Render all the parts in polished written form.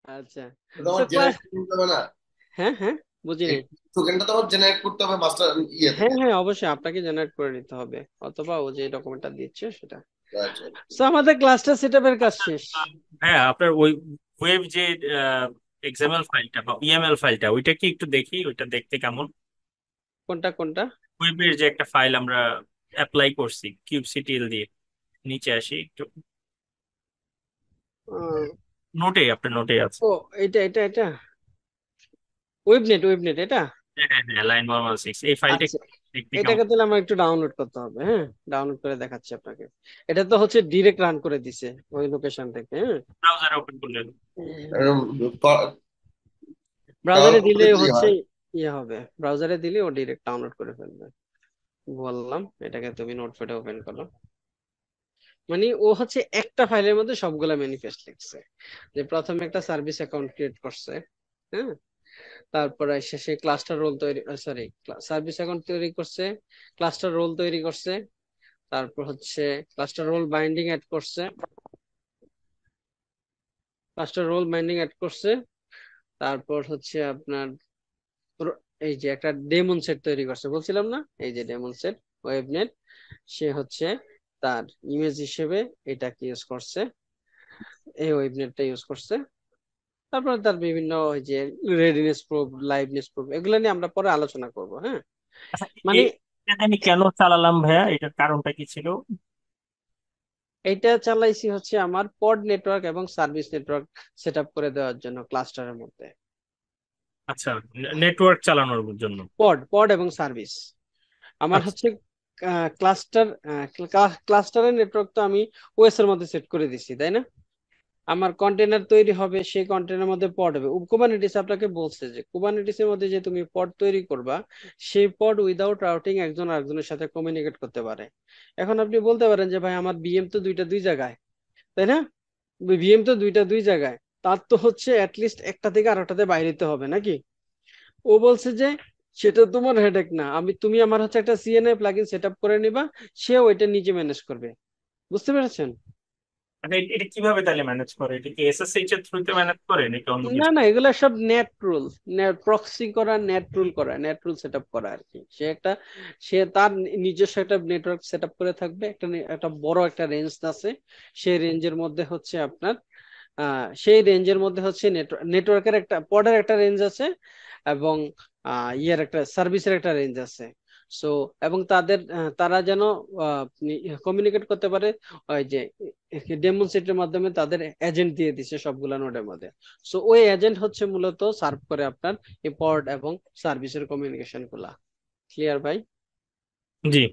আচ্ছা, তো তোমার ক্লাস, জেনারেট করতে হবে না? হ্যাঁ হ্যাঁ, বুঝি এই নাই। টোকেনটা তোমার জেনারেট করতে হবে মাস্টার ইয়ে হ্যাঁ থেকে। হ্যাঁ, অবশ্যই আপনাকে জেনারেট করে নিতে হবে, অথবা ও যে ডকুমেন্টটা দিচ্ছে সেটা। আচ্ছা। তো আমাদের ক্লাসটা সেটআপের কাজ শেষ। হ্যাঁ, আপনার ওই ওয়েব যে এক্সএমএল ফাইলটা বা ইএমএল ফাইলটা, ওইটা কি একটু দেখি, ওইটা দেখতে কেমন? কোনটা কোনটা? ওয়েবের যে একটা ফাইল আমরা অ্যাপ্লাই করছি কিউবসিটিএল দিয়ে, নিচে আসি একটু, আহ, নোটে, আপনার নোটে আছে। ও, এটা ওয়েবনেট, ওয়েবনেট এটা। হ্যাঁ হ্যাঁ হ্যাঁ, লাইন 116 এই ফাইলটা আচ্ছা, দেখতে কেমন? এটাকে তাহলে আমার একটু ডাউনলোড করতে হবে, হ্যাঁ, ডাউনলোড করে দেখাচ্ছি আপনাকে। এটা তো হচ্ছে ডিরেক্ট রান করে দিছে ওই লোকেশন থেকে, হ্যাঁ। ব্রাউজারে ওপেন করলেন। ব্রাউজারে ডাউনলোড দিলে করে দিলেই হচ্ছে হয়। ইয়ে হবে, ব্রাউজারে দিলে ও ডিরেক্ট ডাউনলোড করে ফেলবে। বললাম এটাকে তুমি নোটপ্যাডে ওপেন করো। মানে ও হচ্ছে একটা ফাইলের মধ্যে সবগুলা ম্যানিফেস্ট লিখছে, যে প্রথমে একটা সার্ভিস অ্যাকাউন্ট ক্রিয়েট করছে, হ্যাঁ, তারপরে শেষে ক্লাস্টার রোল তৈরি, সরি, সার্ভিস অ্যাকাউন্ট তৈরি করছে, ক্লাস্টার রোল তৈরি করছে, তারপর হচ্ছে ক্লাস্টার রোল বাইন্ডিং অ্যাড করছে, ক্লাস্টার রোল বাইন্ডিং অ্যাড করছে, তারপর হচ্ছে আপনার এই যে একটা ডেমন সেট তৈরি করছে বলছিলাম না, এই যে ডেমন সেট ওয়েবনেট, সে হচ্ছে তার ইমেজ হিসেবে এটাকে ইউজ করছে, এই ওয়েবনেটটা ইউজ করছে। তারপরে তার বিভিন্ন ওই যে রেডিনেস প্রুফ, লাইভনেস প্রুফ, এগুলো নিয়ে আমরা পরে আলোচনা করব, হ্যাঁ। আচ্ছা, মানে এটা আমি কেন চালালাম ভাইয়া, এটার কারণটা কি ছিল? এইটা চালাইছি হচ্ছে আমার পড নেটওয়ার্ক এবং সার্ভিস নেটওয়ার্ক সেট আপ করে দেওয়ার জন্য ক্লাস্টারের মধ্যে। আচ্ছা, নেটওয়ার্ক চালানোর জন্য। পড পড এবং সার্ভিস আমার আচ্ছা। হচ্ছে ক্লাস্টার, ক্লাস্টারের নেটওয়ার্ক তো আমি ওএস এর মধ্যে সেট করে দিছি, তাই না? আমার কন্টেনার তৈরি হবে, সেই কন্টেনারের মধ্যে পড হবে। কুবারনেটিস আপনাকে বলছে যে কুবারনেটিস এর মধ্যে যে তুমি পড তৈরি করবা, সেই পড উইদাউট রাউটিং একজন আরেকজনের সাথে কমিউনিকেট করতে পারে। এখন আপনি বলতে পারেন যে ভাই আমার বিএম তো দুইটা দুই জায়গায়, তাই না? ভিএম তো দুইটা দুই জায়গায়, তার তো হচ্ছে অ্যাটলিস্ট একটা থেকে আরেকটাতে বাইরে যেতে হবে নাকি? ও বলছে যে সেটা তোমার হেডেক না, তুমি আমার হচ্ছে একটা সিএনএ প্লাগইন সেট আপ করে নিবা, সে ওইটা নিজে ম্যানেজ করবে। বুঝতে পেরেছেন? মানে এটা কিভাবে তাহলে ম্যানেজ করে? এটা কি এসএসএইচ এর থ্রুতে ম্যানেজ করে নাকি অন্য না কিছু? না, এগুলা সব নেট রুল, প্রক্সি করা, নেট রুল করা, নেট রুল সেট আপ করা আর কি। সে তার নিজস্ব একটা নেটওয়ার্ক সেট আপ করে থাকবে, একটা বড় একটা রেঞ্জ আছে, সেই রেঞ্জের মধ্যে হচ্ছে আপনার সেই রেঞ্জের মধ্যে হচ্ছে নেটওয়ার্কের একটা পডের একটা রেঞ্জ আছে, এবং ইয়ের একটা সার্ভিসের একটা রেঞ্জ আছে। সো এবং তারা যেন কমিউনিকেট করতে পারে, ওই যে ডেমন সেটের মাধ্যমে তাদের এজেন্ট দিয়ে দিচ্ছে সবগুলা নোডের মধ্যে। সো ওই এজেন্ট হচ্ছে মূলত সার্ভ করে আপনার এই পড এবং সার্ভিসের কমিউনিকেশন গুলা। ক্লিয়ার ভাই? জি।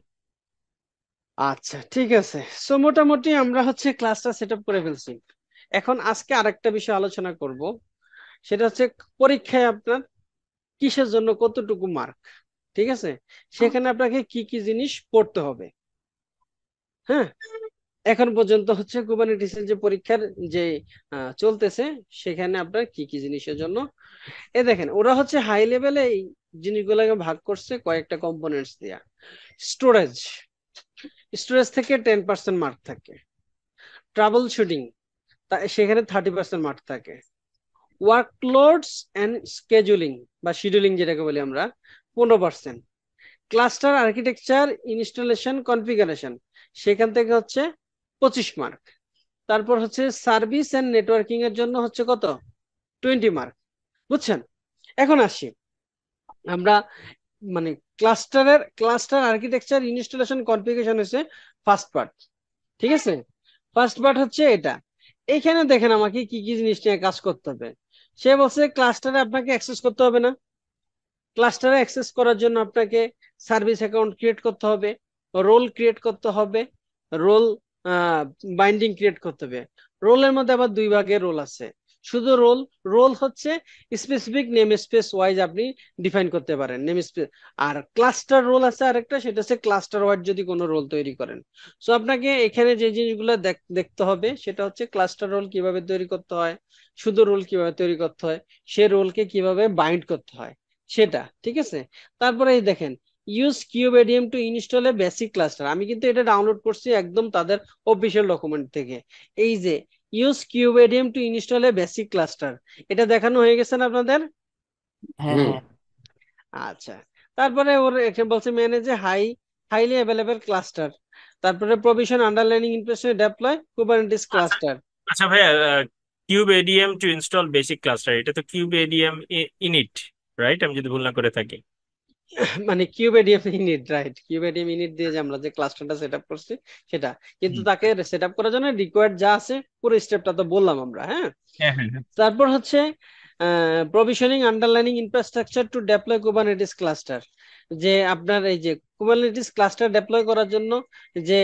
আচ্ছা, ঠিক আছে। সো মোটামুটি আমরা হচ্ছে ক্লাসটা সেট আপ করে ফেলছি। এখন আজকে আরেকটা বিষয় আলোচনা করব, সেটা হচ্ছে পরীক্ষায় আপনার কিসের জন্য কতটুকু মার্ক, ঠিক আছে, সেখানে আপনাকে কি কি জিনিস পড়তে হবে, হ্যাঁ। এখন পর্যন্ত হচ্ছে কুবারনেটিসের যে পরীক্ষার যে চলতেছে, সেখানে আপনার কি কি জিনিসের জন্য, দেখেন ওরা হচ্ছে হাই লেভেলে এই জিনিসগুলোকে ভাগ করছে কয়েকটা কম্পোনেন্টস দিয়া। স্টোরেজ, স্টোরেজ থেকে 10% মার্ক থাকে। ট্রাবল শুটিং, সেখানে 30% মার্ক থাকে। ওয়ার্কলোডস এন্ড স্কেজুলিং বা শিডিউলিং যেটাকে বলি আমরা, 15%। ক্লাস্টার আর্কিটেকচার, ইনস্টলেশন, কনফিগারেশন, সেখান থেকে হচ্ছে 25 মার্ক। তারপর হচ্ছে সার্ভিস এন্ড নেটওয়ার্কিং এর জন্য হচ্ছে কত, 20 মার্ক। বুঝছেন? এখন আসি আমরা, মানে ক্লাস্টার আর্কিটেকচার, ইনস্টলেশন, কনফিগারেশন হচ্ছে ফার্স্ট পার্ট, ঠিক আছে। ফার্স্ট পার্ট হচ্ছে এটা। এইখানে দেখেন আমাকে কি কি জিনিস নিয়ে কাজ করতে হবে। সে বলছে ক্লাস্টারে আপনাকে অ্যাক্সেস করতে হবে না, ক্লাস্টারে অ্যাক্সেস করার জন্য আপনাকে সার্ভিস অ্যাকাউন্ট ক্রিয়েট করতে হবে, রোল ক্রিয়েট করতে হবে, রোল বাইন্ডিং ক্রিয়েট করতে হবে। রোলের মধ্যে আবার দুই ভাগের রোল আছে। শুধু রোল, রোল হচ্ছে স্পেসিফিক নেম স্পেস ওয়াইজ আপনি ডিফাইন করতে পারেন নেম স্পেস। আর ক্লাস্টার রোল আছে আরেকটা, সেটা হচ্ছে ক্লাস্টার ওয়াইজ যদি কোনো রোল তৈরি করেন। সো আপনাকে এখানে যে জিনিসগুলো দেখতে হবে সেটা হচ্ছে ক্লাস্টার রোল কিভাবে তৈরি করতে হয়, শুধু রোল কিভাবে তৈরি করতে হয়, সে রোলকে কিভাবে বাইন্ড করতে হয় সেটা, ঠিক আছে। তারপরে এই দেখেন, use kubeadm to install a basic cluster, আমি কিন্তু এটা ডাউনলোড করছি একদম তাদের অফিসিয়াল ডকুমেন্ট থেকে। এই যে use kubeadm to install a basic cluster. এটা দেখানো হয়ে গেছে না আপনাদের? হ্যাঁ হুম। হ্যাঁ। আচ্ছা, তারপরে ওর এখানে বলছে ম্যানেজে হাইলি অ্যাভেলেবল ক্লাস্টার, তারপরে provision underlining infrastructure deploy Kubernetes আচ্ছা ক্লাস্টার। আচ্ছা ভাইয়া, cube ADM two install basic cluster, এটা তো কিউব এডিএম ইনিট, রাইট? আমি যদি ভুল না করে থাকি। মানে কিউবেডিয়াম ইউনিট, রাইট, কিউবেডিয়াম ইউনিট দিয়ে যে আমরা যে ক্লাস্টারটা সেট আপ করছি সেটা, কিন্তু হুম। তাকে সেট আপ করার জন্য রিকোয়ার্ড যা আছে পুরো স্টেপটা তো বললাম আমরা, হ্যাঁ। হ্যাঁ হ্যাঁ হ্যাঁ। তারপর হচ্ছে provisioning underlining infrastructure to deploy Kubernetes cluster, যে আপনার এই যে কুবারনেটিস ক্লাস্টার ডেপ্লয় করার জন্য যে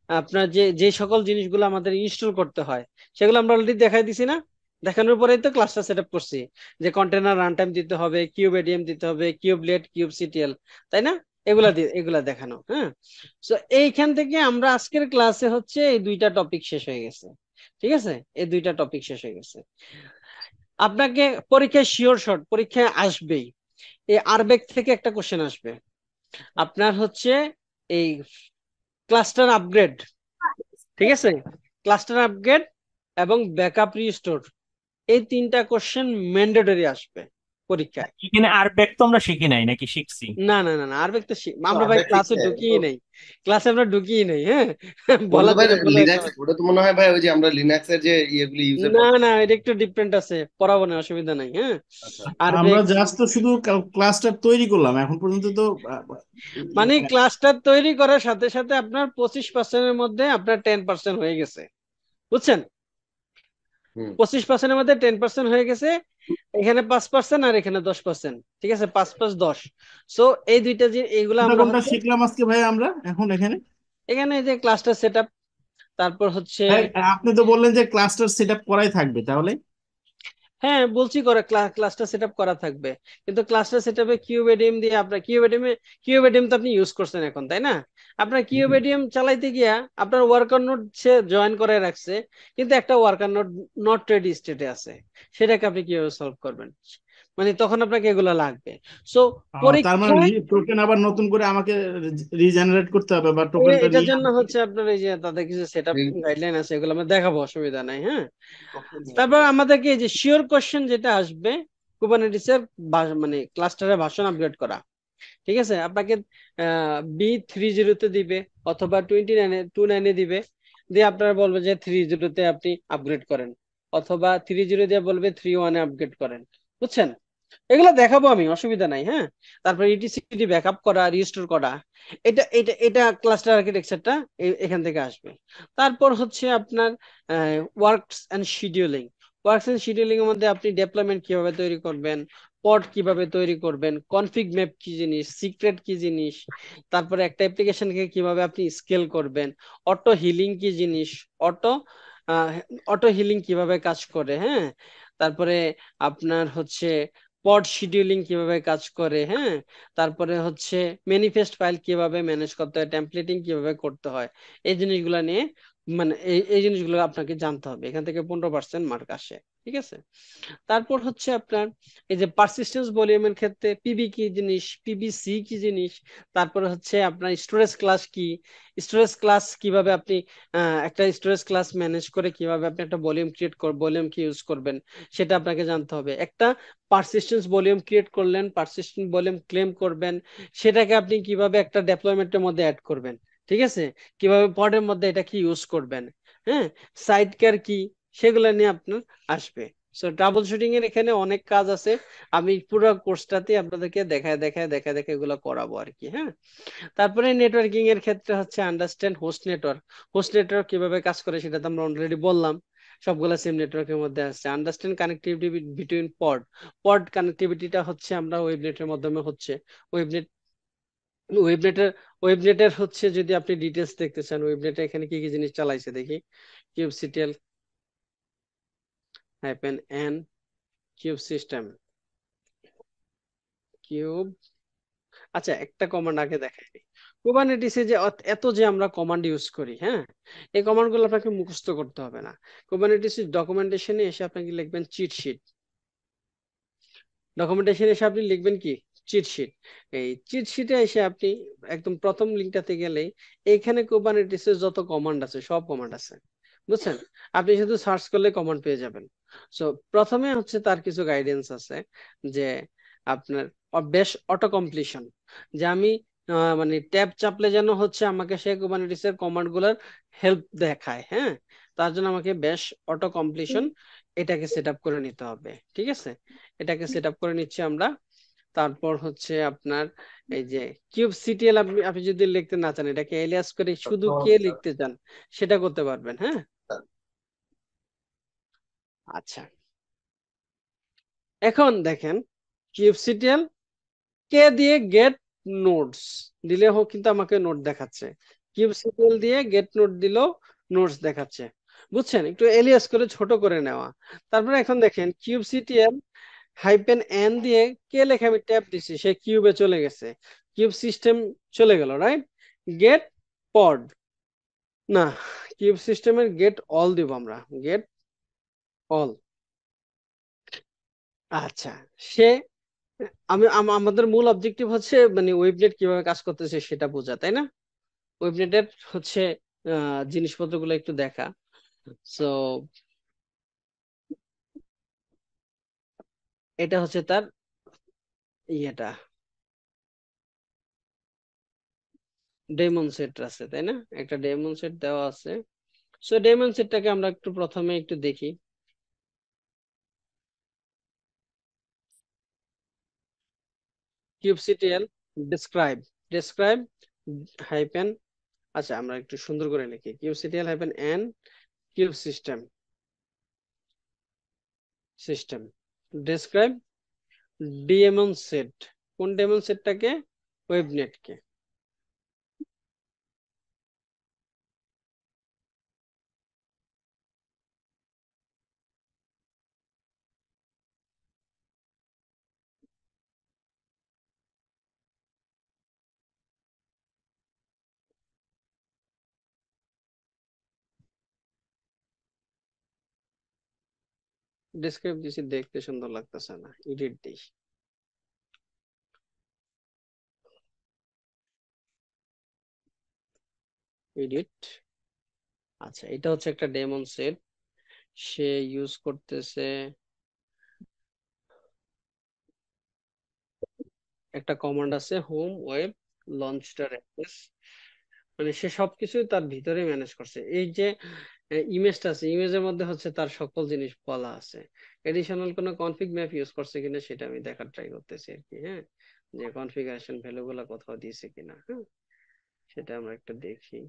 আপনার যে যে সকল জিনিসগুলো আমাদের ইনস্টল করতে হয় সেগুলো আমরা অলরেডি দেখাই দিছি না? দেখানোর পরেই তো ক্লাসটা সেট আপ করছি, যে কন্টেনার রান টাইম দিতে হবে, কিউব এডিএম দিতে হবে, কিউবলেট, কিউব সিটিএল, তাই না? এগুলা দেখানো, হ্যাঁ। তো এইখান থেকে আমরা আজকের ক্লাসে হচ্ছে এই দুইটা টপিক শেষ হয়ে গেছে, ঠিক আছে, এই দুইটা টপিক শেষ হয়ে গেছে। আপনাকে পরীক্ষায় শিওর শর্ট পরীক্ষায় আসবেই, এই আরবেক থেকে একটা কোশ্চেন আসবে আপনার হচ্ছে এই ক্লাস্টার আপগ্রেড, ঠিক আছে, ক্লাস্টার আপগ্রেড এবং ব্যাকআপ রিস্টোর, এই তিনটা কোশ্চেন ম্যান্ডেটরি আসবে পরীক্ষায়। এখানে আর ব্যাক তো আমরা শিখি নাই নাকি শিখছি? না না না না, আরবেক তো আমরা ভাই আবেগ ক্লাসে শিখতে ঢুকিয়ে নেই, ক্লাসে আমরা ঢুকিয়ে নেই, হ্যাঁ। ওটা বলা তো ভাই দিলে বলে লিনাক্স, ওটা তো মনে হয় ভাই ওই যে আমরা লিনাক্সের যে ইয়েগুলি ইউজের না কথা। না, এটা একটু ডিফারেন্ট আছে, পড়াবো না, অসুবিধা নাই, হ্যাঁ। আচ্ছা। আমরা আরবেক জাস্ট তো শুধু ক্লাসটা তৈরি করলাম এখন পর্যন্ত তো মানে ক্লাস্টার তৈরি করার সাথে সাথে আপনার 25%-এর মধ্যে আপনার 10% হয়ে গেছে, বুঝছেন? হুম। 25%-এর মধ্যে 10% হয়ে গেছে, এখানে 5% আর এখানে 10%, ঠিক আছে, 5+10। সো এই দুইটা যে এইগুলো কোনটা আমরা কোনটা হচ্ছে শিখলাম আজকে ভাই আমরা এখন এখানে? এখানে এই যে ক্লাস্টার সেট আপ, তারপর হচ্ছে ভাই আপনি তো বললেন যে ক্লাসটার সেট আপ করাই থাকবে তাহলে। হ্যাঁ বলছি করে ক্লাসটা সেট আপ করা থাকবে, কিন্তু ক্লাসটা সেট আপে কিউবেডিএম দিয়ে আপনার কিউবেডিএম তো আপনি ইউজ করছেন এখন, তাই না? আপনার কিউবেডিএম চালাইতে গিয়া আপনার ওয়ার্কার নোড সে জয়েন করে রাখছে, কিন্তু একটা ওয়ার্কার নোড নট রেডি স্টেটে আছে, সেটাকে আপনি কিভাবে সলভ করবেন? মানে তখন আপনাকে এগুলো লাগবে। সো তার মানে পরীক্ষায় টোকেন আবার নতুন করে আমাকে রিজেনারেট করতে হবে বা টোকেনটা এটার নিয়ে জন্য আমাকে। হচ্ছে আপনার এই যে তাদের কিছু সেট আপ হুম। গাইডলাইন আছে, এগুলো আমরা দেখাবো, অসুবিধা নাই, হ্যাঁ। তারপর আমাদেরকে এই যে শিওর কোশ্চেন যেটা আসবে কুবারনেটিসের মানে ক্লাস্টারে ভার্সন আপগ্রেড করা, ঠিক আছে, আপনাকে B30 তে দিবে অথবা 29-এ দিবে, দিয়ে আপনারা বলবে যে 30-তে আপনি আপগ্রেড করেন, অথবা 30 দিয়ে বলবে 31-এ আপগ্রেড করেন, বুঝছেন? এগুলো দেখাবো আমি, অসুবিধা নাই, হ্যাঁ। তারপর ইটিসিটি ব্যাকআপ করা, রিস্টোর করা, এটা ক্লাস্টার আর্কিটেকচারটা এখান থেকে আসবে। তারপর হচ্ছে আপনার works and scheduling, works and scheduling এর মধ্যে আপনি ডেপ্লয়মেন্ট কিভাবে তৈরি করবেন, পড কিভাবে তৈরি করবেন, কনফিগ ম্যাপ কি জিনিস, সিক্রেট কি জিনিস, তারপরে একটা অ্যাপ্লিকেশনকে কিভাবে আপনি স্কেল করবেন, অটো হিলিং কি জিনিস, অটো অটো হিলিং কিভাবে কাজ করে, হ্যাঁ। তারপরে আপনার হচ্ছে পড শিডিউলিং কিভাবে কাজ করে, হ্যাঁ। তারপরে হচ্ছে ম্যানিফেস্ট ফাইল কিভাবে ম্যানেজ করতে হয়, টেমপ্লেটিং কিভাবে করতে হয়, এই জিনিসগুলো নিয়ে মানে এই জিনিসগুলো আপনাকে জানতে হবে, এখান থেকে 15% মার্ক আসে, ঠিক আছে। তারপর হচ্ছে আপনার এই যে পারসিস্টেন্স ভলিউমের ক্ষেত্রে পিবি কি জিনিস, পিবিসি কি জিনিস, তারপরে হচ্ছে আপনার স্টোরেজ ক্লাস কি, স্টোরেজ ক্লাস কিভাবে আপনি একটা স্টোরেজ ক্লাস ম্যানেজ করে কিভাবে আপনি একটা ভলিউম ক্রিয়েট ভলিউম কি ইউজ করবেন, সেটা আপনাকে জানতে হবে। একটা পারসিস্টেন্স ভলিউম ক্রিয়েট করলেন, পারসিস্টেন্ট ভলিউম ক্লেম করবেন, সেটাকে আপনি কিভাবে একটা ডেপ্লয়মেন্টের মধ্যে অ্যাড করবেন, ঠিক আছে, কিভাবে পডের মধ্যে এটা কি ইউজ করবেন, হ্যাঁ, সাইডকার কি, সেগুলো নিয়ে আপনার আসবে। সো ট্রাবল শুটিং এর এখানে অনেক কাজ আছে, আমি পুরো কোর্সটাতে আপনাদেরকে দেখায় এগুলো করাবো আর কি, হ্যাঁ। তারপরে নেটওয়ার্কিং এর ক্ষেত্রে হচ্ছে আন্ডারস্ট্যান্ড হোস্ট নেটওয়ার্ক কিভাবে কাজ করে সেটা তো আমরা অলরেডি বললাম, সবগুলা সেম নেটওয়ার্কের মধ্যে আসছে। আন্ডারস্ট্যান্ড কানেক্টিভিটি বিটুইন পড কানেক্টিভিটিটা হচ্ছে আমরা ওয়েবনেটের মাধ্যমে হচ্ছে, ওয়েবনেট ওয়েবনেটের ওয়েবনেটের হচ্ছে যদি আপনি ডিটেলস দেখতে চান, ওয়েবনেটে এখানে কি কি জিনিস চালাইছে দেখি, kubectl hyphen N, kube system, kube, আচ্ছা একটা কমান্ড আগে দেখাই, কুবারনেটিসে যে এত যে আমরা কমান্ড ইউজ করি, হ্যাঁ, এই কমান্ড গুলো আপনাকে মুখস্থ করতে হবে না। কুবারনেটিসের ডকুমেন্টেশনে এসে আপনাকে লিখবেন চিট শিট, ডকুমেন্টেশনে এসে আপনি লিখবেন কি, চিট শিট। এই চিট শিটে এসে আপনি একদম প্রথম লিঙ্কটাতে গেলেই এইখানে কুবারনেটিসের যত কমান্ড আছে সব কমান্ড আছে, বুঝছেন? আপনি শুধু সার্চ করলে কমান্ড পেয়ে যাবেন। সো প্রথমে হচ্ছে তার কিছু গাইডেন্স আছে যে আপনার বেশ অটো কমপ্লিশন, যে আমি মানে ট্যাব চাপলে যেন হচ্ছে আমাকে সেই কুবারনেটিস এর কমান্ড গুলার হেল্প দেখায়। হ্যাঁ, তার জন্য আমাকে বেশ অটো কমপ্লিশন এটাকে সেট আপ করে নিতে হবে। ঠিক আছে, এটাকে সেট আপ করে নিচ্ছি আমরা। তারপর হচ্ছে আপনার এই যে কিউব সিটিএল, আপনি আপনি যদি লিখতে না চান, এটাকে এলিয়াস করে শুধু কে লিখতে চান সেটা করতে পারবেন। হ্যাঁ, আচ্ছা, এখন দেখেন কিউবসিটিএল কে দিয়ে গেট নোটস দিলে হোক কিন্তু আমাকে নোট দেখাচ্ছে, কিউবসিটিএল দিয়ে গেট নোট দিলেও নোটস দেখাচ্ছে। বুঝছেন, একটু এলিয়াস করে ছোট করে নেওয়া। তারপরে এখন দেখেন কিউবসিটিএল হাইপেন এন দিয়ে কে লেখা আমি ট্যাপ দিছি, সে কিউবে চলে গেছে, কিউব সিস্টেম চলে গেল, রাইট? গেট পড, না, কিউব সিস্টেমের গেট অল দিব আমরা, গেট অল। আচ্ছা, সে আমাদের মূল অবজেক্টিভ হচ্ছে মানে ওয়েবনেট কিভাবে কাজ করতেছে সেটা বোঝা, তাই না? ওয়েবনেটের হচ্ছে জিনিসপত্রগুলো একটু দেখা। সো এটা হচ্ছে তার ইয়েটা, ডেমন সেট আছে, তাই না? একটা ডেমন সেট দেওয়া আছে। সো ডেমন সেটটাকে আমরা একটু প্রথমে একটু দেখি। কিউবসিটিএল ডেসক্রাইব, ডেসক্রাইব হাইপেন, আচ্ছা আমরা একটু সুন্দর করে লিখি, kubectl hyphen N kube system, system describe daemon set. কোন ডেমন সেটটাকে? ওয়েবনেটকে। ডেসক্রাইব দিছি, দেখতে সুন্দর লাগতেছে না, এডিট দিই, এডিট। আচ্ছা, এটা হচ্ছে একটা ডেমন সেট, সে ইউজ করতেছে একটা কমান্ড আছে হোম ওয়েব লঞ্চার অ্যাক্সেস, মানে সে সবকিছু তার ভিতরে ম্যানেজ করছে। এই যে ইমেজটা আছে, ইমেজের মধ্যে হচ্ছে তার সকল জিনিস বলা আছে। এডিশনাল কোনো কনফিগ ম্যাপ ইউজ করছে কিনা সেটা আমি দেখার ট্রাই করতেছি আর কি। হ্যাঁ, যে কনফিগারেশন ভ্যালু গুলা কোথাও দিয়েছে কিনা, হ্যাঁ সেটা আমরা একটু দেখি।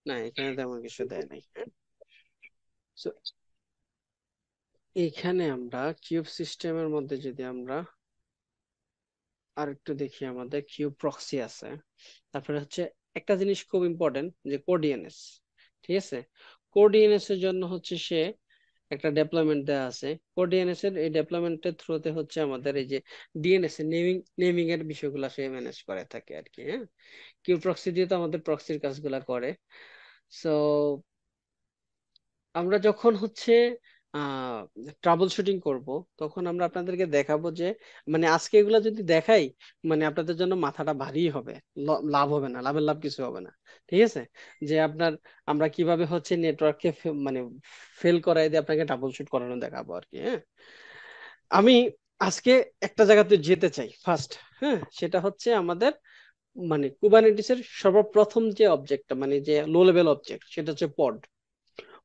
না, এখানে তেমন কিছু দেয় নাই। হ্যাঁ, So, এখানে আমরা কিউব সিস্টেমের মধ্যে যদি আমরা আর একটু দেখি, আমাদের কিউব প্রক্সি আছে, তারপরে হচ্ছে একটা জিনিস খুব ইম্পর্টেন্ট, যে কোডিএনএস। ঠিক আছে, কোডিএনএস এর জন্য হচ্ছে সে একটা ডেভেলপমেন্ট দেওয়া আছে। কোডিএনএস এর এই ডেভেলপমেন্টের থ্রুতে হচ্ছে আমাদের এই যে ডিএনএস এর নেমিং এর বিষয়গুলো সে ম্যানেজ করে থাকে আর কি। হ্যাঁ, কিউব প্রক্সি দিয়ে তো আমাদের প্রক্সির কাজগুলা করে। সো আমরা যখন হচ্ছে ট্রাবল শুটিং করব, তখন আমরা আপনাদেরকে দেখাবো যে মানে আজকে এগুলা যদি দেখাই, মানে আপনাদের জন্য মাথাটা ভারী হবে, লাভ হবে না, লাভের লাভ কিছু হবে না। ঠিক আছে, যে আপনার আমরা কিভাবে হচ্ছে নেটওয়ার্ককে মানে ফেল করাই দিয়ে আপনাকে ট্রাবল শুট করানো দেখাবো আর কি। হ্যাঁ, আমি আজকে একটা জায়গাতে যেতে চাই ফার্স্ট। হ্যাঁ, সেটা হচ্ছে আমাদের মানে কুবারনেটিসের সর্বপ্রথম যে অবজেক্টটা, মানে যে লো লেভেল অবজেক্ট, সেটা হচ্ছে পড।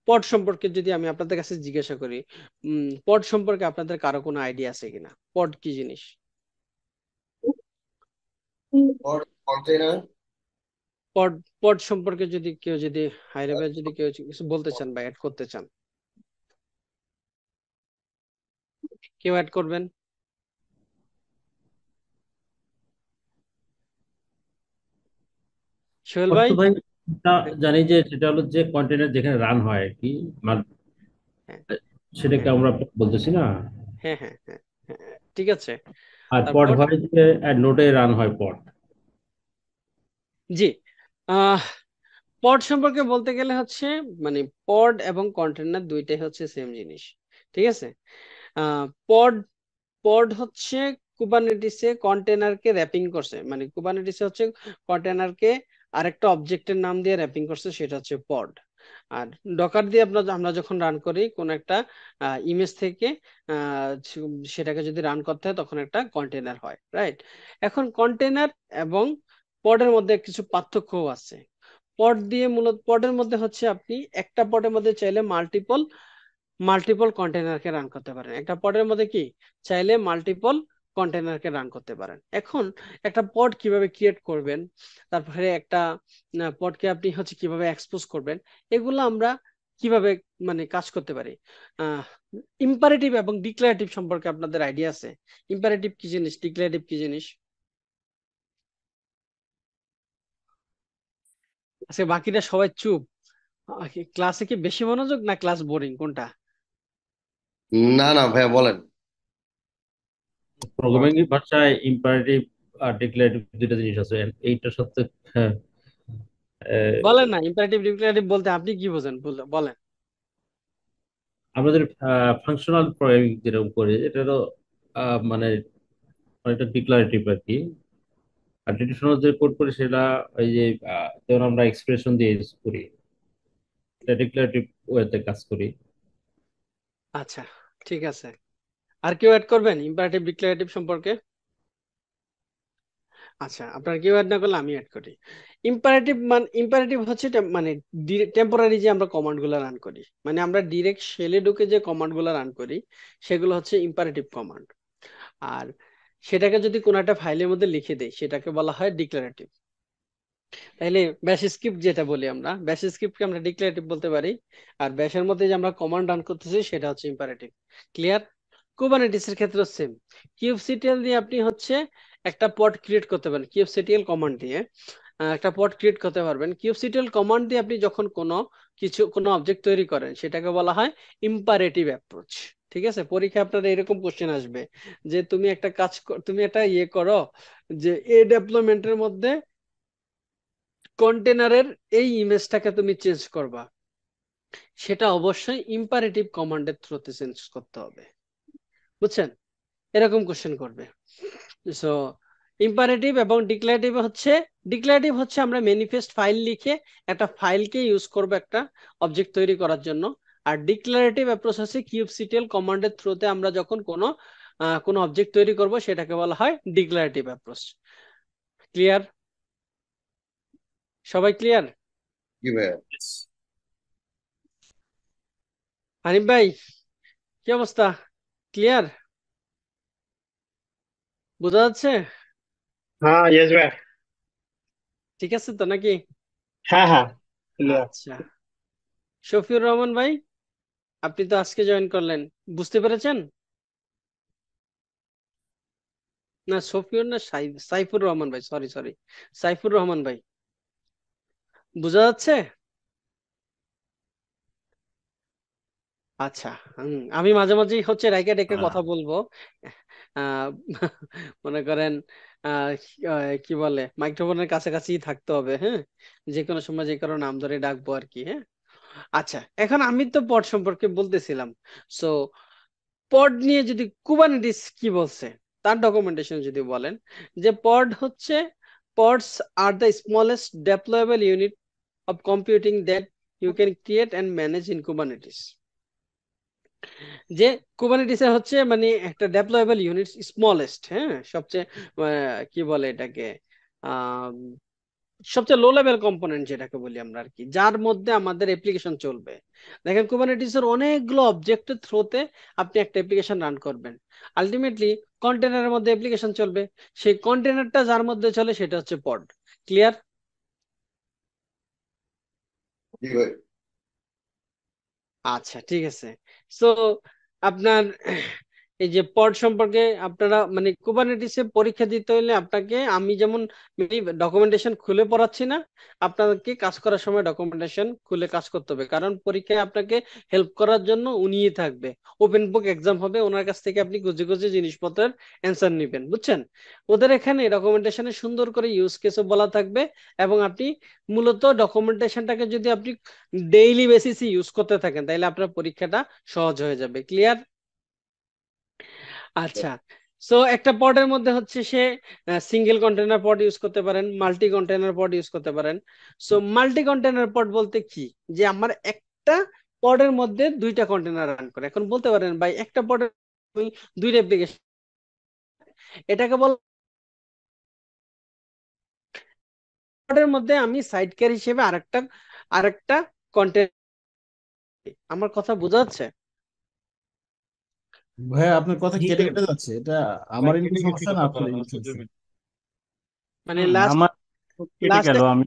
পড সম্পর্কে যদি আমি আপনাদের কাছে জিজ্ঞাসা করি, পড সম্পর্কে আপনাদের কারো কোনো আইডিয়া আছে কিনা? পড কি জিনিস? কন্টেইনার। পড, পড সম্পর্কে যদি কেউ, যদি হাই লেভেল যদি কেউ কিছু বলতে চান বা অ্যাড করতে চান, কেউ অ্যাড করবেন? সোহেল পড ভাই? তো ভাই তা হ্যাঁ, জানি যে সেটা হলো যে কন্টেনার যেখানে রান হয় আর কি, হ্যাঁ, সেটাকে হ্যাঁ, আমরা বলতেছি না। হ্যাঁ, হ্যাঁ, হ্যাঁ, হ্যাঁ, ঠিক আছে। আর পড তারপর হয় যে নোডে রান হয় পড। জি, আহ পড সম্পর্কে বলতে গেলে হচ্ছে মানে পড এবং কন্টেনার দুইটাই হচ্ছে সেম জিনিস। ঠিক আছে। পড পড হচ্ছে কুবারনেটিসে কন্টেনারকে র্যাপিং করছে, মানে কুবারনেটিসে হচ্ছে কন্টেনারকে আরেকটা অবজেক্টের নাম দিয়ে র্যাপিং করছে, সেটা হচ্ছে পড। আর ডকার দিয়ে আমরা যখন রান করি কোন একটা ইমেজ থেকে সেটাকে যদি রান করতে হয় তখন একটা কন্টেনার হয়, রাইট? এখন কন্টেনার এবং পডের মধ্যে কিছু পার্থক্য আছে। পডের মধ্যে হচ্ছে আপনি একটা পডের মধ্যে চাইলে মাল্টিপল কন্টেনারকে রান করতে পারেন। একটা পডের মধ্যে কি চাইলে মাল্টিপল কন্টেনারকে রান করতে পারেন। এখন একটা পড কিভাবে ক্রিয়েট করবেন, তারপরে একটা পডকে আপনি হচ্ছে কিভাবে এক্সপোজ করবেন, এগুলো আমরা কিভাবে মানে কাজ করতে পারি। ইম্পারেটিভ এবং ডিক্লারেটিভ সম্পর্কে আপনাদের আইডিয়া আছে? ইম্পারেটিভ কি জিনিস, ডিক্লারেটিভ কি জিনিস? আচ্ছা, বাকিরা সবাই চুপ। ক্লাসে কি বেশি মনোযোগ না ক্লাস বোরিং, কোনটা? না না ভাইয়া বলেন। প্রোগ্রামিং ভাষায় ইম্পারেটিভ আর ডিক্লারেটিভ দুইটা জিনিস আছে, এইটার সাথে হ্যাঁ, বলেন না, ইম্পারেটিভ ডিক্লারেটিভ বলতে আপনি কি বোঝেন, বলেন। আমাদের ফাংশনাল প্রোগ্রামিং যেটা করি এটারও মানে অনেকটা ডিক্লারেটিভ আর কি। আর ট্রেডিশনাল যে কোড করি সেটা ওই যে যেমন আমরা এক্সপ্রেশন দিয়ে ইউজ করি, এটা ডিক্লারেটিভ ওয়েতে কাজ করি। আচ্ছা, ঠিক আছে। আর কেউ অ্যাড করবেন ইম্পারেটিভ ডিক্লারেটিভ সম্পর্কে? আচ্ছা, আপনার কেউ অ্যাড না করলে আমি অ্যাড করি। ইম্পারেটিভ হচ্ছে মানে টেম্পোরারি যে আমরা কমান্ড গুলো রান করি, মানে আমরা ডিরেক্ট শেলে ঢুকে যে কমান্ড গুলো রান করি সেগুলো হচ্ছে ইম্পারেটিভ কমান্ড। আর সেটাকে যদি কোনো একটা ফাইলের মধ্যে লিখে দেই সেটাকে বলা হয় ডিক্লারেটিভ। তাইলে ব্যাশ স্ক্রিপ্ট যেটা বলি আমরা, ব্যাশ স্ক্রিপ্টকে আমরা ডিক্লারেটিভ বলতে পারি। আর ব্যাশের মধ্যে যে আমরা কমান্ড রান করতেছি সেটা হচ্ছে ইম্পারেটিভ। ক্লিয়ার? কুবারনেটিস এর ক্ষেত্রে সেম। কিউবসিটিএল দিয়ে আপনি হচ্ছে একটা পড ক্রিয়েট করতে পারেন, কিউবসিটিএল কমান্ড দিয়ে একটা পড ক্রিয়েট করতে পারবেন। কিউবসিটিএল কমান্ড দিয়ে আপনি যখন কোনো অবজেক্ট তৈরি করেন সেটাকে বলা হয় ইম্পারেটিভ অ্যাপ্রোচ। ঠিক আছে, পরীক্ষায় আপনার এরকম কোশ্চেন আসবে যে তুমি একটা ইয়ে করো যে ডেভেলপমেন্টের মধ্যে কন্টেনারের এই ইমেজটাকে তুমি চেঞ্জ করবা, সেটা অবশ্যই ইম্পারেটিভ কমান্ডের থ্রুতে চেঞ্জ করতে হবে। বুঝছেন? এরকম কোশ্চেন করবে। সো ইম্পারেটিভ এবং ডিক্লারেটিভ হচ্ছে আমরা ম্যানিফেস্ট ফাইল লিখে একটা ফাইলকে ইউজ করব একটা অবজেক্ট তৈরি করার জন্য। আর ডিক্লারেটিভ অ্যাপ্রোচ হচ্ছে কিউবসিটিএল কমান্ডের থ্রুতে আমরা যখন কোনো অবজেক্ট তৈরি করব সেটাকে বলা হয় ডিক্লারেটিভ অ্যাপ্রোচ। ক্লিয়ার? সবাই ক্লিয়ার? কি ভাইয়া? Yes. হানিফ ভাই, কি অবস্থা? ক্লিয়ার? বোঝা যাচ্ছে? हाँ यस भाई। ঠিক আছে তো নাকি? हाँ हाँ क्लियर। আচ্ছা, শফিউর রহমান ভাই, আপনি তো আজকে জয়েন করলেন, বুঝতে পেরেছেন? না, শফিউর না, সাইফুর রহমান ভাই, সরি সরি, সাইফুর রহমান ভাই, বোঝা যাচ্ছে? আচ্ছা। আমি মাঝে মাঝে হচ্ছে রাইকা ডেকে কথা বলবো। আহ, মনে করেন আহ, কি বলে, মাইক্রোফোনের কাছাকাছি থাকতে হবে, হ্যাঁ? যে কোনো সময় যে কারো নাম ধরে ডাকবো আর কি, হ্যাঁ? আচ্ছা, এখন আমি তো পড সম্পর্কে বলতেছিলাম। সো পড নিয়ে যদি কুবারনেটিস কি বলছে তার ডকুমেন্টেশন যদি বলেন, যে pods are the smallest deployable unit of computing that you can create and manage in Kubernetes। যে কুবারনেটিসে হচ্ছে মানে একটা ডেপ্লয়েবল ইউনিট, স্মলেস্ট, হ্যাঁ, সবচেয়ে কি বলে এটাকে, আহ সবচেয়ে লো লেভেল কম্পোনেন্ট যেটাকে বলি আমরা আর কি, যার মধ্যে আমাদের অ্যাপ্লিকেশন চলবে। দেখেন কুবারনেটিসের অনেকগুলো অবজেক্টের থ্রুতে আপনি একটা অ্যাপ্লিকেশন রান করবেন। আলটিমেটলি কন্টেনারের মধ্যে অ্যাপ্লিকেশন চলবে, সেই কন্টেনারটা যার মধ্যে চলে সেটা হচ্ছে পড। ক্লিয়ার? জি ভাই। আচ্ছা, ঠিক আছে। সো আপনার এই যে পড সম্পর্কে আপনারা মানে কুবারনেটিসে পরীক্ষা দিতে হলে আপনাকে আমি যেমন ডকুমেন্টেশন খুলে পড়াচ্ছি না, আপনাকে কাজ করার সময় ডকুমেন্টেশন খুলে কাজ করতে হবে, কারণ পরীক্ষায় আপনাকে হেল্প করার জন্য উনিই থাকবে। ওপেন বুক এক্সাম হবে, ওনার কাছ থেকে আপনি খুঁজে খুঁজে জিনিসপত্রের অ্যান্সার নেবেন, বুঝছেন? ওদের এখানে ডকুমেন্টেশনে সুন্দর করে ইউজ কেসও বলা থাকবে, এবং আপনি মূলত ডকুমেন্টেশনটাকে যদি আপনি ডেইলি বেসিসে ইউজ করতে থাকেন তাহলে আপনার পরীক্ষাটা সহজ হয়ে যাবে। ক্লিয়ার? আচ্ছা, সো একটা পডের মধ্যে হচ্ছে সে সিঙ্গেল কন্টেনার পড ইউজ করতে পারেন, মাল্টি কন্টেনার পড ইউজ করতে পারেন। সো মাল্টি কন্টেনার পড বলতে কি, যে আমার একটা পডের মধ্যে দুইটা কন্টেনার রান করে। এখন বলতে পারেন ভাই একটা পডের দুইটা অ্যাপ্লিকেশন, এটাকে বল পডের মধ্যে আমি সাইডকার হিসেবে আরেকটা আরেকটা কন্টেনার। আমার কথা বোঝা যাচ্ছে? ভাইয়া আপনার কথা কেটে কেটে যাচ্ছে, এটা আমার একটু কেটে গেছি সমস্যা না কথা আপনার বলা একটু সমস্যা? মানে লাস্ট আমার কেটে লাস্ট গেল, আমি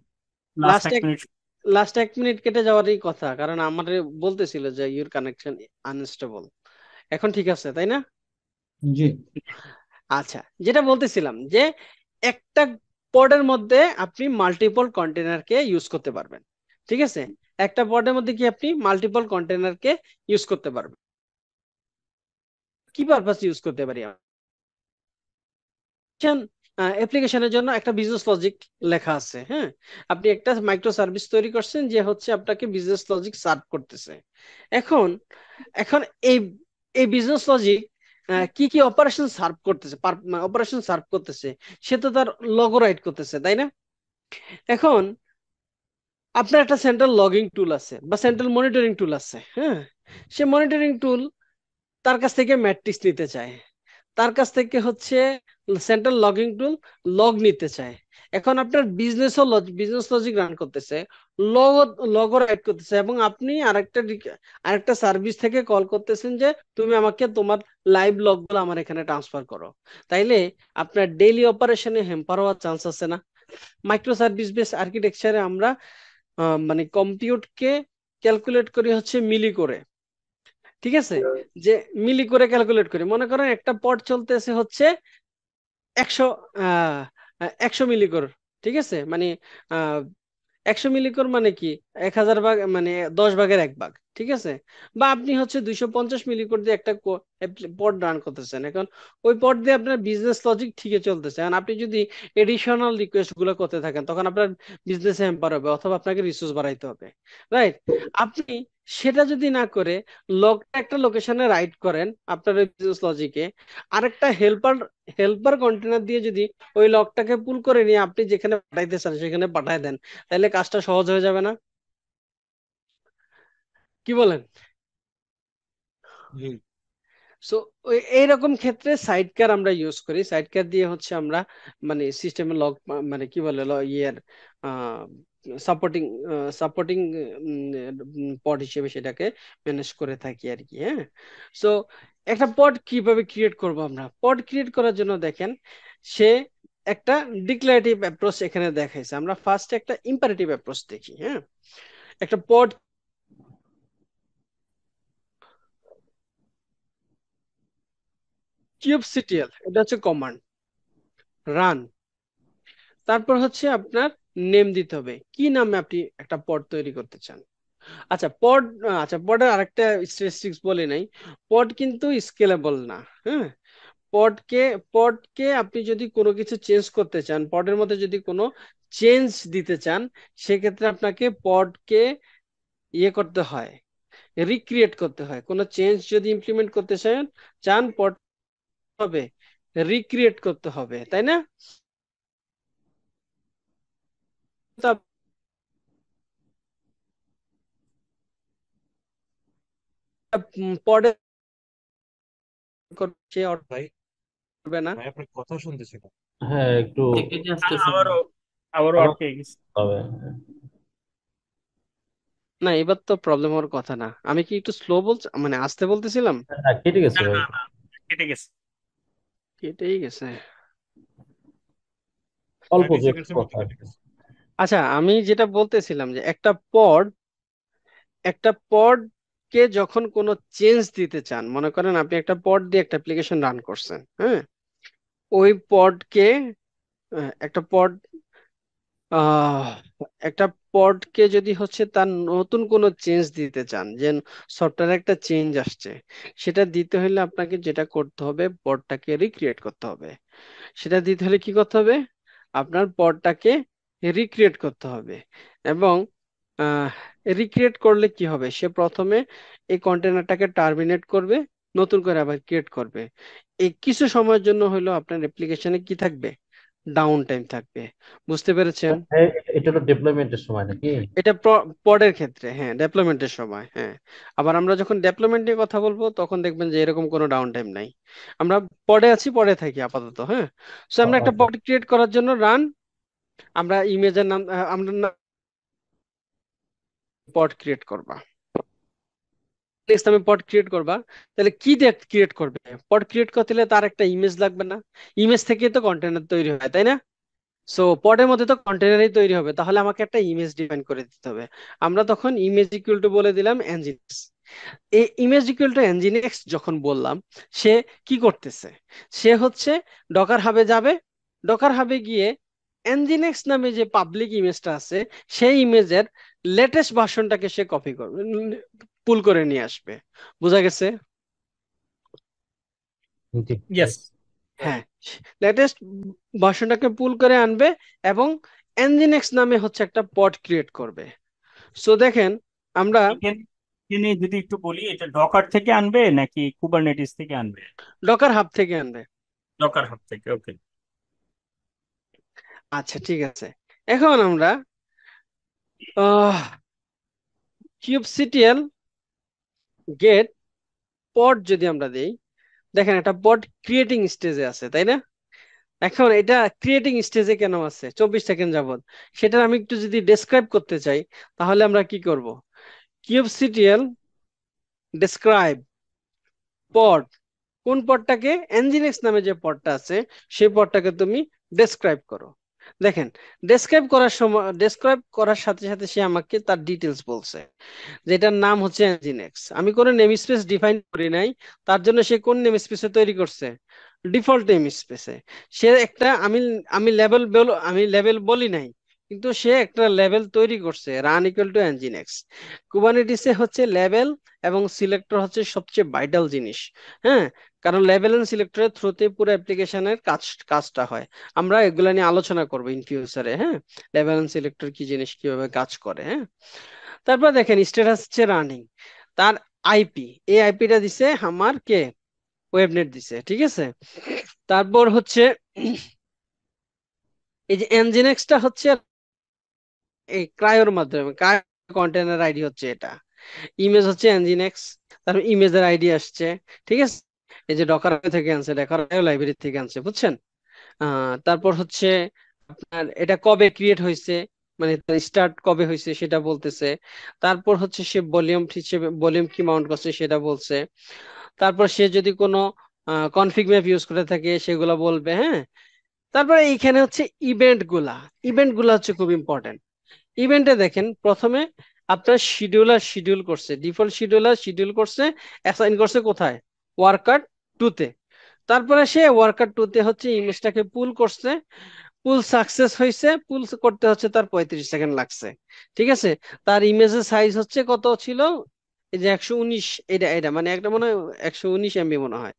লাস্ট লাস্ট এক এক মিনিট। লাস্ট 1 মিনিট কেটে যাওয়ারই কথা, কারণ আমার বলতেছিল যে ইউর কানেকশন আনস্টেবল। এখন ঠিক আছে তাই না? জি। আচ্ছা, যেটা বলতেছিলাম যে একটা পডের মধ্যে আপনি মাল্টিপল কন্টেনারকে ইউজ করতে পারবেন। ঠিক আছে, একটা পডের মধ্যে কি আপনি মাল্টিপল কন্টেনারকে ইউজ করতে পারবেন। কি পারপাস ইউজ করতে পারি? অ্যাপ্লিকেশনের জন্য একটা বিজনেস লজিক লেখা আছে, হ্যাঁ। আপনি একটা মাইক্রো সার্ভিস তৈরি করছেন যে হচ্ছে আপনাকে বিজনেস লজিক সার্ভ করতেছে। এখন এখন এই এই বিজনেস লজিক কি কি অপারেশন সার্ভ করতেছে, অপারেশন সার্ভ করতেছে, সে তো তার লগো রাইট করতেছে, তাই না? এখন আপনার একটা সেন্ট্রাল লগিং টুল আছে বা সেন্ট্রাল মনিটরিং টুল আছে, হ্যাঁ। সে মনিটরিং টুল তার কাছ থেকে ম্যাট্রিক্স নিতে চায়, তার কাছ থেকে হচ্ছে সেন্ট্রাল লগিং টুল লগ নিতে চায়। এখন আপনার বিজনেস লজিক রান করতেছে, লগ লগ রাইট করতেছে, এবং আপনি আরেকটা সার্ভিস থেকে কল করতেছেন যে তুমি আমাকে তোমার লাইভ লগ গুলো আমার এখানে ট্রান্সফার করো। তাইলে আপনার ডেইলি অপারেশনে হ্যাম্পার হওয়ার চান্স আছে না? মাইক্রো সার্ভিস বেস আর্কিটেকচারে আমরা মানে কম্পিউটকে ক্যালকুলেট করি হচ্ছে মিলি করে। ঠিক আছে, যে মিলি করে ক্যালকুলেট করি। মনে করেন একটা পড চলতেছে হচ্ছে 100 আহ 100 মিলি কোর। ঠিক আছে, মানে 100 মিলি কোর মানে কি, 1000 ভাগ, মানে 10 ভাগের 1 ভাগ। ঠিক আছে, বা আপনি হচ্ছে 250 মিলি কোর দিয়ে একটা পড রান করতেছেন। এখন ওই পড দিয়ে আপনার বিজনেস লজিক ঠিকই চলতেছে, এখন আপনি যদি এডিশনাল রিকোয়েস্ট গুলো করতে থাকেন তখন আপনার বিজনেস হ্যাম্পার হবে, অথবা আপনাকে রিসোর্স বাড়াইতে হবে, রাইট? আপনি সেটা যদি না করে লগটা একটা লোকেশনে রাইট করেন আপনার ওই বিজনেস লজিকে, আরেকটা হেল্পার কন্টেনার দিয়ে যদি ওই লগটাকে পুল করে নিয়ে আপনি যেখানে পাঠাইতে চান সেখানে পাঠায় দেন, তাহলে কাজটা সহজ হয়ে যাবে না? কি বলেন? সো এইরকম ক্ষেত্রে সাইডকার আমরা ইউজ করি। সাইডকার দিয়ে হচ্ছে আমরা মানে সিস্টেমে লগ, মানে কি বলে ইয়ের সাপোর্টিং সাপোর্টিং পড হিসেবে সেটাকে ম্যানেজ করে থাকি আর কি, হ্যাঁ। সো একটা পড কিভাবে ক্রিয়েট করব? আমরা পড ক্রিয়েট করার জন্য দেখেন, সে একটা ডিক্লারেটিভ অ্যাপ্রোচ এখানে দেখাইছে। আমরা ফার্স্ট একটা ইম্পারেটিভ অ্যাপ্রোচ দেখি, হ্যাঁ। একটা পড কিউবসিটিএল, এটা হচ্ছে কমান্ড রান। তারপর হচ্ছে আপনার নেম দিতে হবে, কি নামে আপনি একটা পড তৈরি করতে চান। আচ্ছা পড, আচ্ছা পডের আরেকটা স্ট্যাটিস্টিক্স বলে নাই, পড কিন্তু স্কেলেবল না, হ্যাঁ। পডকে পডকে আপনি যদি কোনো কিছু চেঞ্জ করতে চান, পডের মধ্যে যদি কোনো চেঞ্জ দিতে চান, সেক্ষেত্রে আপনাকে পডকে ইয়ে করতে হয়, রিক্রিয়েট করতে হয়। কোনো চেঞ্জ যদি ইমপ্লিমেন্ট করতে চান চান পড হবে রিক্রিয়েট করতে হবে, তাই না? পডে করছে ভাই করবে না। ভাই আপনার কথা শুনতেছি না। হ্যাঁ, একটু কেটে আসতেছে, আবারও আবারও আবার আটকে গেছে। হবে। না, এবার তো প্রবলেম হওয়ার কথা না। আমি কি একটু স্লো বলছি, মানে আস্তে বলতেছিলাম? হ্যাঁ, কেটে গেছে না ভাই। না না, কেটে গেছে। এটাই গেছে। অল্প 30 যে সেকেন্ডসের মধ্যে কথা আর কেটে কি। গেছে। আচ্ছা, আমি যেটা বলতেছিলাম যে একটা পড কে যখন কোনো চেঞ্জ দিতে চান, মনে করেন আপনি একটা পড দিয়ে একটা অ্যাপ্লিকেশন রান করছেন, হ্যাঁ। ওই পডকে একটা পড আহ একটা পডকে যদি হচ্ছে তার নতুন কোনো চেঞ্জ দিতে চান, যে সফটওয়্যারে একটা চেঞ্জ আসছে, সেটা দিতে হলে আপনাকে যেটা করতে হবে, পডটাকে রিক্রিয়েট করতে হবে। সেটা দিতে হলে কি করতে হবে? আপনার পডটাকে রিক্রিয়েট করতে হবে। এবং রিক্রিয়েট করলে কি হবে, সে প্রথমে এই কন্টেনারটাকে টার্মিনেট করবে, নতুন করে আবার ক্রিয়েট করবে। এই কিছু সময়ের জন্য হলো আপনার অ্যাপ্লিকেশনে কি থাকবে, ডাউন টাইম থাকবে। বুঝতে পেরেছেন? এটা হলো ডেভেলপমেন্টের সময় নাকি? এটা পডের ক্ষেত্রে, হ্যাঁ, ডেভেলপমেন্টের সময়, হ্যাঁ। আবার আমরা যখন ডেভেলপমেন্ট নিয়ে কথা বলবো তখন দেখবেন যে এরকম কোনো ডাউন টাইম নাই। আমরা পডে আছি, পডে থাকি আপাতত, হ্যাঁ। সো আমরা একটা ওকে। পড ক্রিয়েট করার জন্য রান, আমরা ইমেজের নাম আমরা পড ক্রিয়েট করবা। নেক্সট আমি পড ক্রিয়েট করবা, তাহলে কি দিয়ে ক্রিয়েট করবে? পড ক্রিয়েট করতে হলে তার একটা ইমেজ লাগবে না? ইমেজ থেকে তো কন্টেনার তৈরি হয়, তাই না? সো পডের মধ্যে তো কন্টেনারই তৈরি হবে, তাহলে আমাকে একটা ইমেজ ডিফাইন করে দিতে হবে। আমরা তখন ইমেজ ইকুয়াল টু বলে দিলাম nginx। এই ইমেজ ইকুয়াল টু nginx যখন বললাম, সে কি করতেছে? সে হচ্ছে ডকার হাবে যাবে, ডকার হাবে গিয়ে nginx নামে যে পাবলিক ইমেজটা আছে সেই ইমেজের লেটেস্ট ভার্সনটাকে সে কপি করবে, পুল করে নিয়ে আসবে। বোঝা গেছে? জি। ইয়েস। হ্যাঁ, লেটেস্ট ভার্সনটাকে পুল করে আনবে এবং nginx নামে হচ্ছে একটা পড ক্রিয়েট করবে। সো দেখেন আমরা এখানে যদি একটু বলি, এটা ডকার থেকে আনবে নাকি কুবারনেটিস থেকে আনবে? ডকার হাব থেকে আনবে। ডকার হাব থেকে, ওকে। আচ্ছা, ঠিক আছে। এখন আমরা kubectl গেট পড যদি আমরা দেই, দেখেন একটা পড ক্রিয়েটিং স্টেজে আছে, তাই না? এখন এটা ক্রিয়েটিং স্টেজে কেন আছে 24 সেকেন্ড যাবত, সেটা আমি একটু যদি ডেসক্রাইব করতে চাই, তাহলে আমরা কি করব? kubectl ডেসক্রাইব পড, কোন পদটাকে? nginx নামে যে পদটা আছে সেই পদটাকে তুমি ডেসক্রাইব করো। দেখেন, ডেসক্রাইব করার সময়, ডেসক্রাইব করার সাথে সাথে সে আমাকে তার ডিটেলস বলছে, যেটার নাম হচ্ছে nginx। আমি কোনো নেম স্পেস ডিফাইন করি নাই, তার জন্য সে কোন নেম স্পেসে তৈরি করছে? ডিফল্ট নেম স্পেসে। সে একটা, আমি আমি লেভেল বলি নাই, কিন্তু সে একটা লেভেল তৈরি করছে, রান ইকুয়াল টু nginx। কুবারনেটিসে হচ্ছে লেভেল এবং সিলেক্টর হচ্ছে সবচেয়ে ভাইটাল জিনিস, হ্যাঁ। কারণ লেভেল এন্ড সিলেক্টরের থ্রুতে পুরো অ্যাপ্লিকেশনের কাজটা হয়। আমরা এগুলা নিয়ে আলোচনা করবো ইন ফিউচারে, হ্যাঁ। লেভেল এন্ড সিলেক্টর কি জিনিস, কিভাবে কাজ করে, হ্যাঁ। তারপর দেখেন স্ট্যাটাস হচ্ছে রানিং, তার আইপি, এই আইপিটা দিছে আমার কে? ওয়েবনেট দিছে, ঠিক আছে। তারপর হচ্ছে এই যে nginx-টা হচ্ছে এই ক্রায়োর মাধ্যমে, কন্টেনার আইডি হচ্ছে এটা, ইমেজ হচ্ছে nginx, তারপর ইমেজের আইডি আসছে, ঠিক আছে। এই যে ডকার থেকে আনছে, ডকার লাইব্রেরি থেকে আনছে, বুঝছেন? তারপর হচ্ছে আপনার এটা কবে ক্রিয়েট হয়েছে, মানে স্টার্ট কবে হয়েছে সেটা বলতেছে। তারপর হচ্ছে সে ভলিউম হিসেবে ভলিউম কি মাউন্ট করছে সেটা বলছে। তারপর সে যদি কোনো কনফিগ ম্যাপ ইউজ করে থাকে সেগুলো বলবে, হ্যাঁ। তারপরে এইখানে হচ্ছে ইভেন্ট গুলা হচ্ছে খুব ইম্পর্টেন্ট। ইভেন্টে দেখেন প্রথমে আপনার শিডিউল করছে, ডিফল্ট শিডিউল করছে, অ্যাসাইন করছে কোথায়? ওয়ার্কার 2-তে। তারপরে সে ওয়ার্কার 2-তে হচ্ছে ইমেজটাকে পুল করছে, পুল সাকসেস হয়েছে, পুল করতে হচ্ছে তার 35 সেকেন্ড লাগছে, ঠিক আছে। তার ইমেজের সাইজ হচ্ছে কত ছিল? এই যে 119, এটা এটা মানে একটা মনে হয় 119 MB মনে হয়।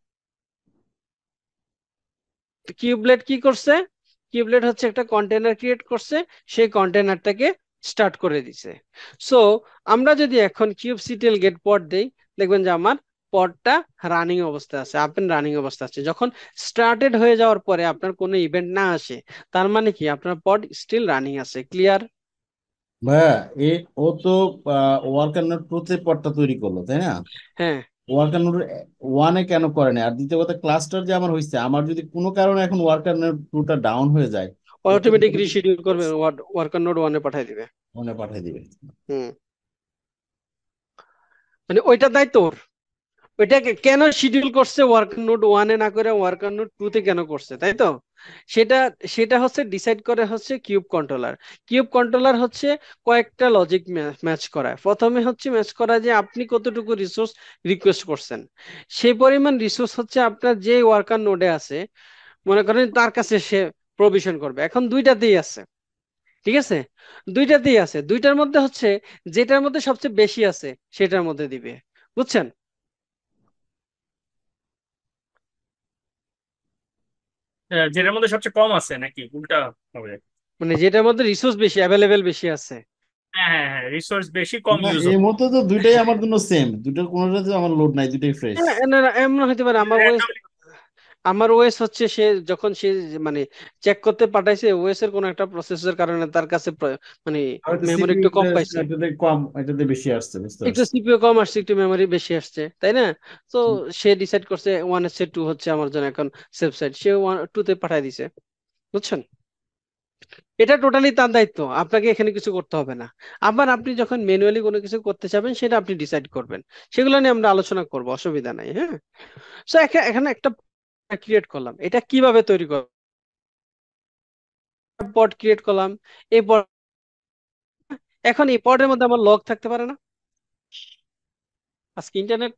কিউবলেট কি করছে? কিউবলেট হচ্ছে একটা কন্টেনার ক্রিয়েট করছে, সেই কন্টেনারটাকে স্টার্ট করে দিছে। সো আমরা যদি এখন kubectl গেট পড দেই, দেখবেন যে আমার পডটা রানিং অবস্থায় আছে, আপ এন্ড রানিং অবস্থা আছে। যখন স্টার্টেড হয়ে যাওয়ার পরে আপনার কোনো ইভেন্ট না আসে, তার মানে কি আপনার পড স্টিল রানিং আছে। ক্লিয়ার? ভাইয়া, এ ও তো ওয়ার্কার নোট প্রোতে পডটা তৈরি করলো, তাই না? হ্যাঁ, ওয়ার্কার নোট ওয়ানে কেন করে না? আর দ্বিতীয় কথা, ক্লাস্টার যে আমার হয়েছে, আমার যদি কোনো কারণে এখন ওয়ার্কার নোট টুটা ডাউন হয়ে যায়, ও তো অটোমেটিক রিশিডিউল করবে, ওয়ার্কার নোড 1-এ পাঠিয়ে দিবে। মনে পাঠিয়ে দিবে। হুম, মানে ওইটা দায়িত্ব ওর। ওইটাকে কেন শিডিউল করছে ওয়ার্কার নোড 1-এ না করে ওয়ার্কার নোড 2-তে কেন করছে, তাই তো? সেটা সেটা হচ্ছে ডিসাইড করে হচ্ছে কিউব কন্ট্রোলার। কিউব কন্ট্রোলার হচ্ছে কয়েকটা লজিক ম্যাচ করায়। প্রথমে হচ্ছে ম্যাচ করা যে আপনি কতটুকু রিসোর্স রিকোয়েস্ট করছেন, সেই পরিমাণ রিসোর্স হচ্ছে আপনার যে ওয়ার্কার নোডে আছে, মনে করেন তার কাছে সে প্রভিশন করবে। এখন দুইটাতেই আছে, ঠিক আছে, দুইটাতেই আছে, দুইটার মধ্যে হচ্ছে যেটার মধ্যে সবচেয়ে বেশি আছে সেটার মধ্যে দিবে। বুঝছেন? যেটার মধ্যে সবচেয়ে কম আছে নাকি উল্টা হবে? মানে যেটার মধ্যে রিসোর্স বেশি, অ্যাভেলেবেল বেশি আছে। হ্যাঁ হ্যাঁ হ্যাঁ, রিসোর্স বেশি, কম না, ইউজ এই হবে। মুহূর্তে তো দুইটাই আমার জন্য সেম, দুটোর কোনোটাতে আমার লোড নাই, দুটাই ফ্রেশ। এমন হতে পারে আমার ওয়েস, আমার ওএস হচ্ছে সে যখন সে মানে চেক করতে পাঠাইছে ওএস এর কোন একটা প্রসেসের কারণে তার কাছে মানে হয়তো মেমোরি সিপিইউ একটু কম পাইছে, এটাতে কম, এটাতে বেশি আসছে, বুঝতে একটু পারছি। সিপিইউ কম আসছে, একটু মেমোরি বেশি আসছে, তাই না? তো সে ডিসাইড করছে ওয়ান এর চেয়ে টু হচ্ছে আমার জন্য এখন সেফ সাইড, সে ওয়ান টু তে পাঠাই দিছে, বুঝছেন? এটা টোটালি তার দায়িত্ব, আপনাকে এখানে কিছু করতে হবে না। আবার আপনি যখন ম্যানুয়ালি কোনো কিছু করতে চাবেন সেটা আপনি ডিসাইড করবেন, সেগুলো নিয়ে আমরা আলোচনা করব, অসুবিধা নাই, হ্যাঁ। সো এখানে একটা ক্রিয়েট করলাম, এটা কিভাবে তৈরি করব? পড ক্রিয়েট করলাম, এই পড, এখন এই পডের মধ্যে আমার লগ থাকতে পারে না? আজকে ইন্টারনেট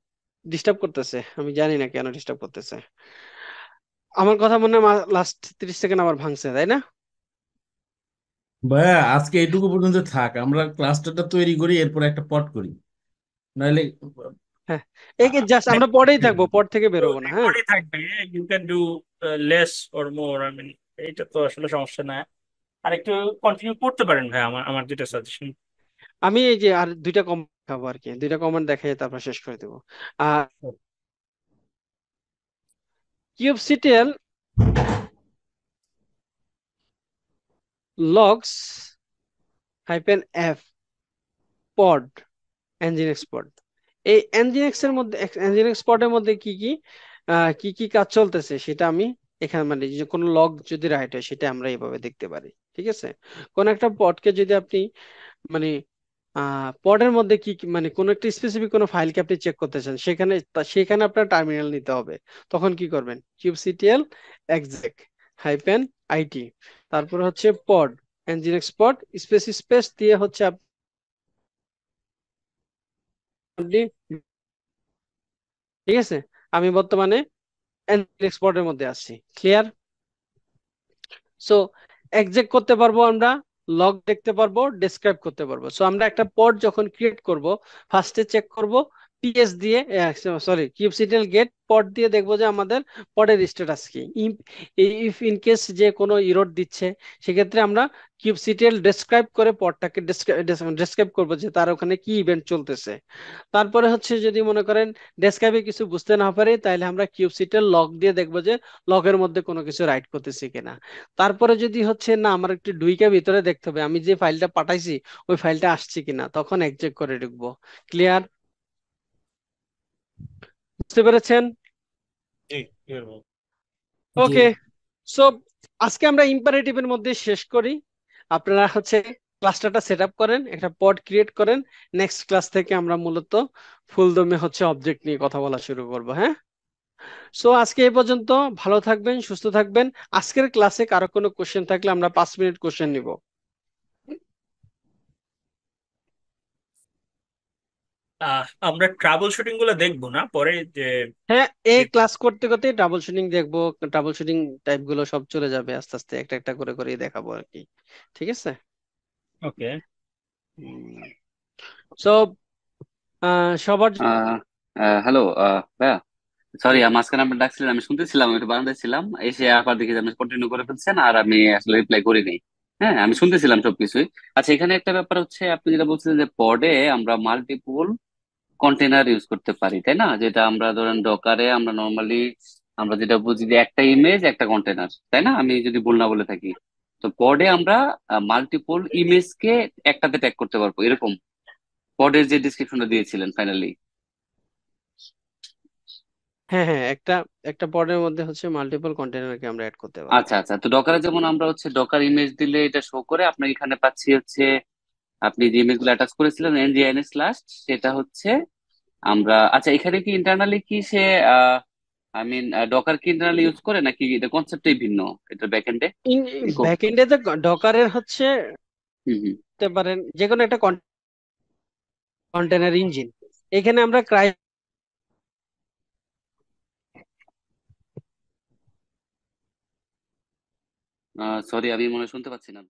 ডিস্টার্ব করতেছে, আমি জানি না কেন ডিস্টার্ব করতেছে। আমার কথা মনে হয় লাস্ট 30 সেকেন্ড আবার ভাঙছে, তাই না? ভাইয়া আজকে এইটুকু পর্যন্ত থাক, আমরা ক্লাস্টারটা তৈরি করি, এরপর একটা পট করি, নাহলে হ্যাঁ, এই জাস্ট আমরা পডেই থাকবো, পড থেকে বেরোবো না, হ্যাঁ। রেকর্ডই থাকবে, you can do less or more, I mean এইটা তো আসলে সমস্যা না। আর একটু কন্টিনিউ করতে পারেন ভাই, আমার আমার যেটা সাজেশন। আমি এই যে আর দুইটা কমেন্ট দেখাবো আর কি, দুইটা কমেন্ট দেখাই তারপর শেষ করে দেবো। আহ কিউবসিটিএল লগস -f পড nginx পড, এই nginx এর মধ্যে, nginx পডের মধ্যে কি কি কি কি কাজ চলতেছে সেটা আমি এখানে মানে যে কোনো লগ যদি রাইট হয় সেটা আমরা এইভাবে দেখতে পারি, ঠিক আছে? কোন একটা পডকে যদি আপনি মানে পডের মধ্যে কি কি মানে কোন একটা স্পেসিফিক কোনো ফাইলকে আপনি চেক করতে চান, সেখানে সেখানে আপনার টার্মিনাল নিতে হবে, তখন কি করবেন? kubectl exec -it, তারপর হচ্ছে পড nginx পড স্পেস স্পেস দিয়ে হচ্ছে আপনি, ঠিক আছে? আমি বর্তমানে nginx পডের মধ্যে আছি, ক্লিয়ার? সো এক্সেক করতে পারবো আমরা, লগ দেখতে পারবো, ডেসক্রাইব করতে পারবো। সো আমরা একটা পড যখন ক্রিয়েট করব, ফার্স্টে চেক করব পিএস দিয়ে, সরি কিউবসিটিএল গেট পড দিয়ে, দেখবো যে আমাদের পডের স্ট্যাটাস কি। ইফ ইন কেস যে কোনো ইরর দিচ্ছে, সেক্ষেত্রে আমরা কিউবসিটিএল ডেসক্রাইব করে পডটাকে ডেসক্রাইব করবো যে তার ওখানে কি ইভেন্ট চলতেছে। তারপরে হচ্ছে যদি মনে করেন ডেসক্রাইবে কিছু বুঝতে না পারি, তাহলে আমরা কিউবসিটিএল লগ দিয়ে দেখবো যে লগের মধ্যে কোনো কিছু রাইট করতেছি কিনা। তারপরে যদি হচ্ছে না, আমার একটু ডুইকা ভিতরে দেখতে হবে আমি যে ফাইলটা পাঠাইছি ওই ফাইলটা আসছে কিনা, তখন এক্সেক করে ঢুকবো। ক্লিয়ার? বুঝতে পেরেছেন? জি clear ভাই। জি। ওকে। সো আজকে আমরা ইম্পারেটিভের মধ্যে শেষ করি। আপনারা হচ্ছে ক্লাস্টারটা সেট আপ করেন, একটা পড ক্রিয়েট করেন। নেক্সট ক্লাস থেকে আমরা মূলত ফুলদমে হচ্ছে অবজেক্ট নিয়ে কথা বলা শুরু করব, হ্যাঁ। সো আজকে এই পর্যন্ত, ভালো থাকবেন, সুস্থ থাকবেন। আজকের ক্লাসে কারো কোনো কোশ্চেন থাকলে আমরা 5 মিনিট কোশ্চেন নিব। আমরা ট্রাবল শুটিং গুলো দেখবো না পরে যে। হ্যাঁ, এই ক্লাস করতে করতে ট্রাবল শুটিং দেখবো, ট্রাবল শুটিং টাইপ গুলো সব চলে যাবে আস্তে আস্তে, একটা একটা করে করে দেখাবো আর কি, ঠিক আছে? ওকে। সো সবার হ্যালো ভাইয়া, সরি মাঝখানে আপনি ডাকছিলেন, আমি শুনতেছিলাম, একটু বারান্দায় ছিলাম, এসে আবার দেখি যে আপনি কন্টিনিউ করে ফেলছেন আর আমি আসলে রিপ্লাই করি নাই। হ্যাঁ, আমি শুনতেছিলাম সবকিছুই। আচ্ছা, এখানে একটা ব্যাপার হচ্ছে, আপনি যেটা বলছিলেন যে পডে আমরা মাল্টিপল কন্টেনার ইউজ করতে পারি, তাই না? যেটা আমরা ধরেন ডকারে আমরা নর্মালি আমরা যেটা বুঝি যে একটা ইমেজ একটা কন্টেনার, তাই না? আমি যদি ভুল না বলে থাকি, তো পডে আমরা মাল্টিপল ইমেজকে একটাতে ট্যাগ করতে পারবো, এরকম পডের যে ডিসক্রিপশনটা দিয়েছিলেন ফাইনালি। হ্যাঁ হ্যাঁ, একটা একটা পডের মধ্যে হচ্ছে মাল্টিপল কন্টেনারকে আমরা অ্যাড করতে পারবো। আচ্ছা আচ্ছা, তো ডকারে যেমন আমরা হচ্ছে ডকার ইমেজ দিলে এটা শো করে, আপনার এখানে পাচ্ছি হচ্ছে আপনি যে ইমেজ গুলো অ্যাটাচ করেছিলেন এনজিআইএনএস লাস্ট, সেটা হচ্ছে আমরা, আচ্ছা এখানে কি ইন্টারনালি কি সে আই মিন ডকার কি ইন্টারনালি ইউজ করে নাকি এটা কনসেপ্টই ভিন্ন, এটা ব্যাকএন্ডে? ব্যাকএন্ডে তো ডকারের হচ্ছে হুম হুম। করতে পারেন যে কোনো একটা কন্টেনার ইঞ্জিন, এখানে আমরা সরি, আমি মনে হয় শুনতে পাচ্ছি না।